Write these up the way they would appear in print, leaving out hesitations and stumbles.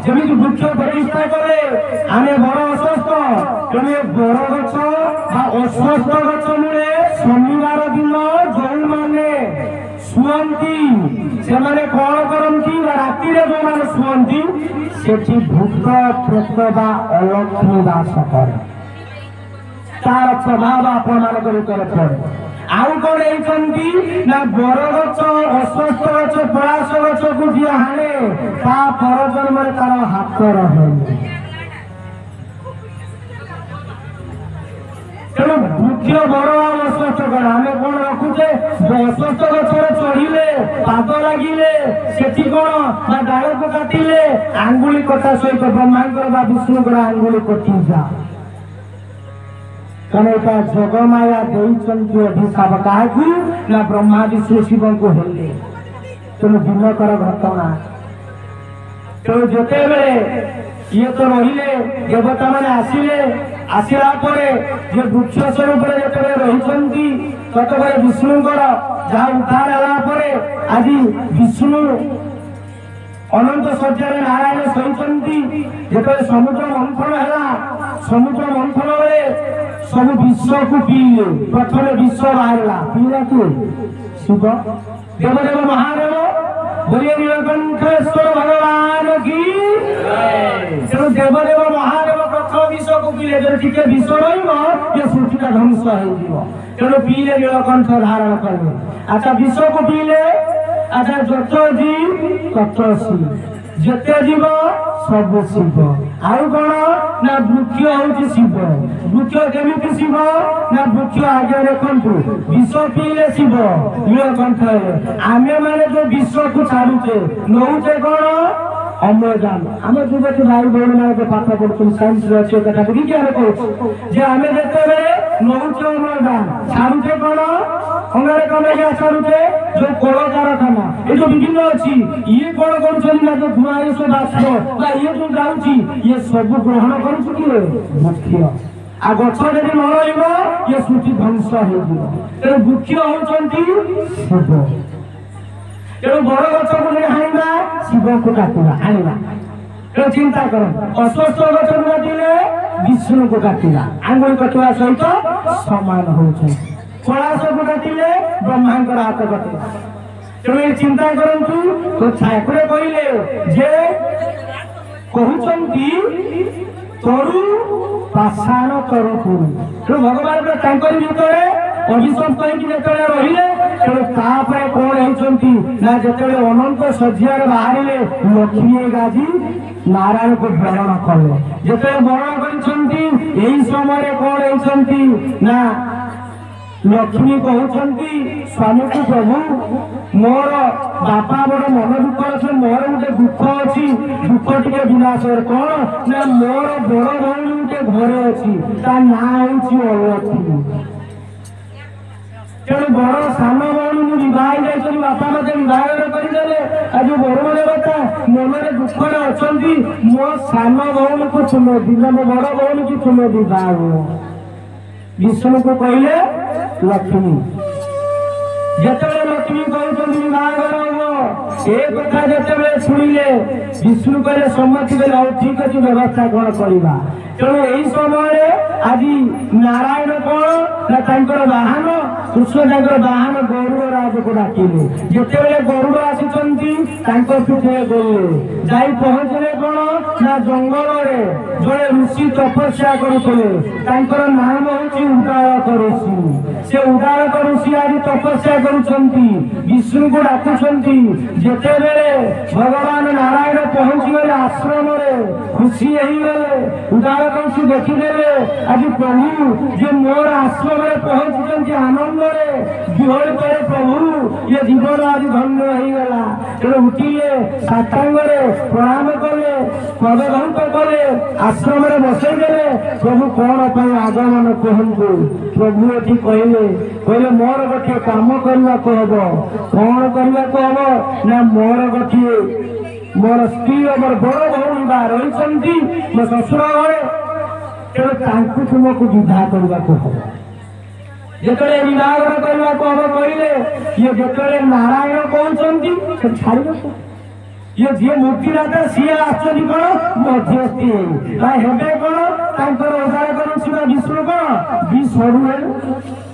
ଯେମିତି ବୃକ୍ଷ ପ୍ରତିଷ୍ଠା କଲେ ଆମେ ବଡ଼ ଅସ୍ୱସ୍ଥ, ତେଣୁ ବର ଗଛ ବା ଅଶ୍ୱତ୍ଥ ଗଛ ମୂଳେ ଶନିବାର ଦିନ ଯେଉଁମାନେ ଶୁଅନ୍ତି ସେମାନେ କଣ କରନ୍ତି ନା ରାତିରେ ଯେଉଁମାନେ ଶୁଅନ୍ତି ସେଠି ଭୂତ ପ୍ରେତ ବା ଅଲକ୍ଷ୍ମୀ ବାସ କରେ, ତାର ପ୍ରଭାବ ଆପଣମାନଙ୍କ ଭିତରେ ପଡେ। ଆଉ କଣ ହେଇଛନ୍ତି ନା ବରଗଛ ଅଶ୍ୱତ୍ଥ ଗଛ ପଳାଶ ଗଛକୁ ଯିଏ ହାଣେ ତା ପରଜନ୍ମରେ ତାର ହାତ ରହେନି। ତେଣୁ ବୃକ୍ଷ ବଡ ଆଉ ଅଶ୍ୱତ୍ଥ କଣ ଆମେ କଣ ରଖୁଛେ ଅଶ୍ୱତ୍ଥ ଗଛରେ ଚଢିଲେ ପାଦ ଲାଗିଲେ ସେଠି କଣ ନା ଡାଳକୁ କାଟିଲେ ଆଙ୍ଗୁଳି କଟା ସହିତ ବ୍ରହ୍ମାଙ୍କର ବା ବିଷ୍ଣୁଙ୍କର ଆଙ୍ଗୁଳି କଟିଯାଏ। କାରଣ ଏଟା ଜଗମାୟା ଦେଇଛନ୍ତି ଅଭିଶାପ କାହାକୁ ନା ବ୍ରହ୍ମା ବିଷ୍ଣୁ ଶିବଙ୍କୁ ହେଲେ। ତେଣୁ ଦିନକର ଘଟଣା। ତେଣୁ ଯେତେବେଳେ ଇଏ ତ ରହିଲେ ଦେବତା ମାନେ ଆସିଲେ, ଆସିଲା ପରେ ଯେ ବୃକ୍ଷ ସ୍ୱରୂପରେ ଯେତେବେଳେ ରହିଛନ୍ତି ସେତେବେଳେ ବିଷ୍ଣୁଙ୍କର ଯାହା ଉଦ୍ଧାର ହେଲା ପରେ ଆଜି ବିଷ୍ଣୁ ଅନନ୍ତ ଶଯ୍ୟାରେ ନାରାୟଣ ଶୋଇଛନ୍ତି। ଯେତେବେଳେ ସମୁଦ୍ର ମନ୍ଥନ ହେଲା, ସମୁଦ୍ର ମନ୍ଥନ ବେଳେ ସବୁ ବିଷକୁ ପିଇଲେ। ପ୍ରଥମେ ବିଷ ବାହାରିଲା, ପିଇଲା କିଏ? ଶିବ। ଦେବଦେବ ମହାଦେବ ବୋଲିए नीलकंठेश्वर भगवान की। तेणु देवदेव महादेव प्रथम विषको पिले टिके विष ये सृष्टिटा ध्वंस हो। तेणु पीले नीलकंठ धारण कले। अच्छा विषको पीले, अच्छा जत जीव तत शिव, जेते जीव सब शिव। आउ कौन ना वृक्ष हूँ शिव। वृक्ष केमिति शिव ना वृक्ष आगे देखु विष पीले शिव नीलकंठ। आमे माने जो विष को छाड़ुचे नौचे कौन अम्लजान। आम युवती भाई भौणी मैंने पाठ पढ़ुन साइंस अच्छे कथा विज्ञान कहे आम जिते नौचे अम्लजान छाड़ुचे कौन अंगारकाम्ल ग्यास छाड़ुचे जो कलकारखाना ये जो विभिन्न अच्छी ये कौन कर जो धुआ ये सब बाष्प ये जो जाऊँगी ये सब ग्रहण कर वृक्ष। आ गछ जब न रही ये सृष्टि ध्वंस हो। वृक्ष होती शिव। तेणु बड़ गछ को हाणा शिव को काटा आना। तेणु चिंता कर अश्वस्थ गछ को काटिले विष्णु को काटा आंगुली कटिवा सहित समान हो। पलाश को काटिले ब्रह्मांकर हाथ कटे। तेणु ये चिंता करूँ तो ठाकुर कहले जे कहते तरु पाषाण तरु पुरु। तेणु भगवान भीतर अभिशप्त होते रहिले तेणु कौन होती ना जिते अनंत शଯ୍ୟାर बाहर लक्ष्मी गाजी नारायण को वरण कले। जिते वरण कर समय कौन होती ना लक्ष्मी कहते स्वामी को प्रभु मोर बापा बड़ मन दुख अच्छे मोर गोटे दुख अच्छी दुख टे विनाश कौन ना मोर बड़ भौणी गोटे घरे अच्छी ता ना हूँ अलक्ष्मी। तेणु बड़ सान भौणी मुझे जाइए बापा मत विवाह करदे आज बड़ देवता मन दुखरे अच्छा मो सान भौणी को तुम दिन मो बड़ भौणी की तुम विवाह विष्णु को कहले लक्ष्मी। जिते लक्ष्मी कहते कथा जिते शुणिले विष्णु कहले सम्मति देले और ठीक अच्छे व्यवस्था कौन करवा। तेणु यही समय आज नारायण कौन ना बाहन कृष्ण बाहन गरुड़ राज को डाकिले। जिते गरुड़ आसी पीठे गले जाई पहुंचले कौन ना जंगल जड़े ऋषि तपस्या करुले नाम हूँ उदारक ऋषि। से उदारक ऋषि आज तपस्या करुंच विष्णु को डाकुंट। जिते भगवान नारायण पहुंचीगले आश्रम खुशी गले उदारक ऋषि देखीदे आज प्रभु जो मोर आश्रम पहुंची आनंद विहल करे प्रभु ये जीवन आज धन्य होगला। तेणु उठिले साष्टांग प्रणाम कले पदभंग कले आश्रम बसईदे प्रभु कौन आगमन कहतु। प्रभु ये कहले मोर गोटे काम करने को हम कौन करने को हम ना मोर गोटे मोर स्त्री मोर बड़ भौणी बा रही मो शशुर घरे तेणु तुमको विवाह करने को हम। जिते विवाह करने को हम कहले ये जिते नारायण कहते छाड़ ये जी मूर्तिदाता सी आश्चर्य कौन मध्यस्थी हेबे कौन उद्धार कर विष्णु कौन भी सरू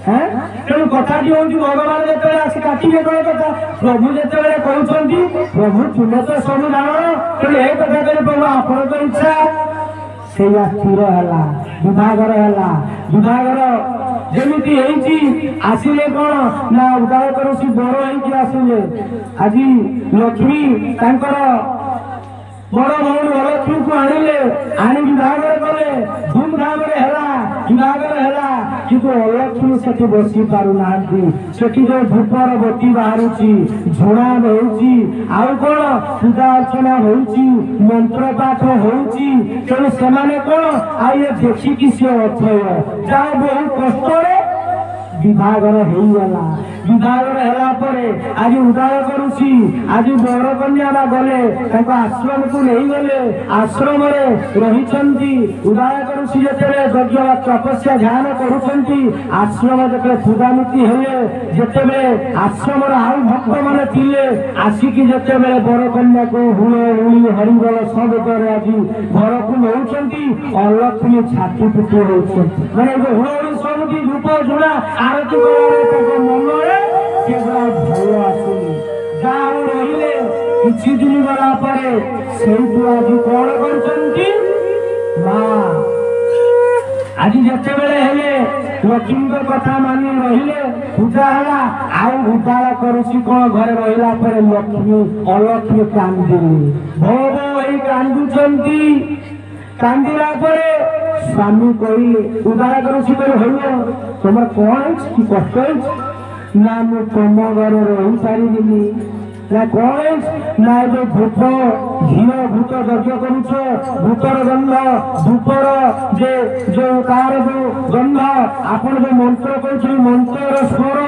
है तेणु कथा हूँ भगवान जो आसी काटे कौन कथा प्रभु जो कहते प्रभु तुम तो सब जान तेणु ये कथा कह प्रभु आपण इच्छा से स्थिर है विभागर जमी आसिले कौन ना उद्धार कर बर हो आसिले आज लक्ष्मी बड़ भौणी लक्ष्मी को आनिले आनी विभागर कले धूमधाम विभागर है कि अलक्ष्मी से बसी पारना से जो धूपर बती बाहर झुणा होती आउ कौन पूजा अर्चना होती मंत्र पाठ होती तेणु से कौन आ ये देखिकी सी अथय जहाँ बहुत कष्ट विभागर आज उद्धार करुची आज बर कन्या गले आश्रम को नहीं गले आश्रम रही उद्धार करुची जो यज्ञ तपस्या ध्यान करुँच आश्रम जो पूजानीति हेले जिते आश्रम आउ भक्त मैंने थे आसिकी जिते बर कन्या को हुड़ हुड़ी हरिबल सब करे आज घर को नौ अलक्ष्मी छाती पिटी होती मैंने हुड़ सब धूप झुड़ा आरती मनरे सेगुड़ा भल आसुनी जहाँ रहिले किछि दिन गला परे सेठू आज कौन कर आज जिते हेले लक्ष्मी कथा मानी रहिले पूजा है आउ उद्धार करुची कौन घर रहा पर लक्ष्मी अलक्ष्मी कांदिली भो कांदुंती कांदिला परे स्वामी कहले उद्धार करुची तुम कौन कि कष्ट ना मु तुम घर रही पारिनी ना कौन ना ये धूप घी भूत यज्ञ करुच भूतर गंध धूपर जे जो तार जो गंध आपन जो मंत्र कर मंत्र स्वर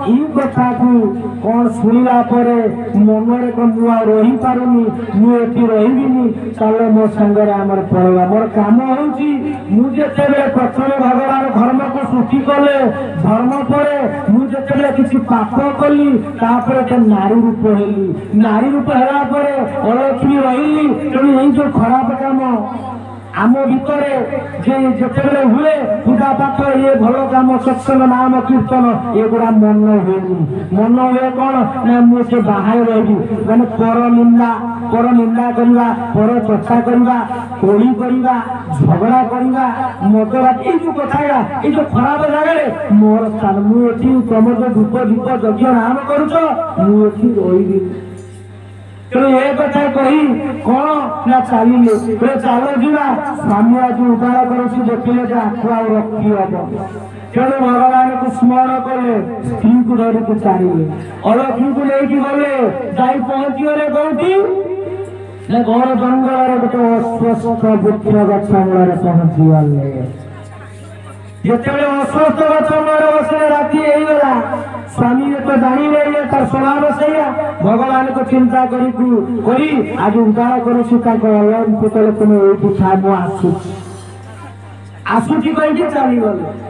यही कथा को कौन शुणला मनरे मुआ रही पारुनी मुझे रही चलो मो सांगे आमर पड़ेगा मोर कम मुझे प्रथम भगवान धर्म को सृष्टि कले धर्म पर मुझे किसी पाप कली नारी रूप हेली नारी रूप है अलक्ष्मी रही तेणु यही जो खराब काम आम भीतर जिते हुए पूजा पाठ ये भल कम सत्संग नाम कीर्तन एगुड़ा मन हुए कौन ना मुझे बाहर रही मैंने पर निंदा करवा पर चर्चा करवा कोड़ी करवा झगड़ा करवा मदबाद ये जो कथा ये जो खराब जगह मोर स्थान मुझे तुम जो धूप दीप यज्ञ नाम करुच मुझे रही तेणु ये कथा कही कौन ना चलिए चलो जीवा स्वामी आज उद्धार करुची देखिले आखु आ रखी हम तेणु भगवान को स्मरण कले स्त्री को धरिक चारिले अलक्ष्मी को लेकिन गले जाई पहुंची गले कौटी घर जंगल गोटे अस्वस्थ वृक्ष गछ मूल पहुंची गले जिते अस्वस्थ गछ मूल बस राति होगा स्वामी तो जानिले ये तार स्वभाव से भगवान को चिंता करी आज उद्धार करुची तुम ये आसुची कही चली गले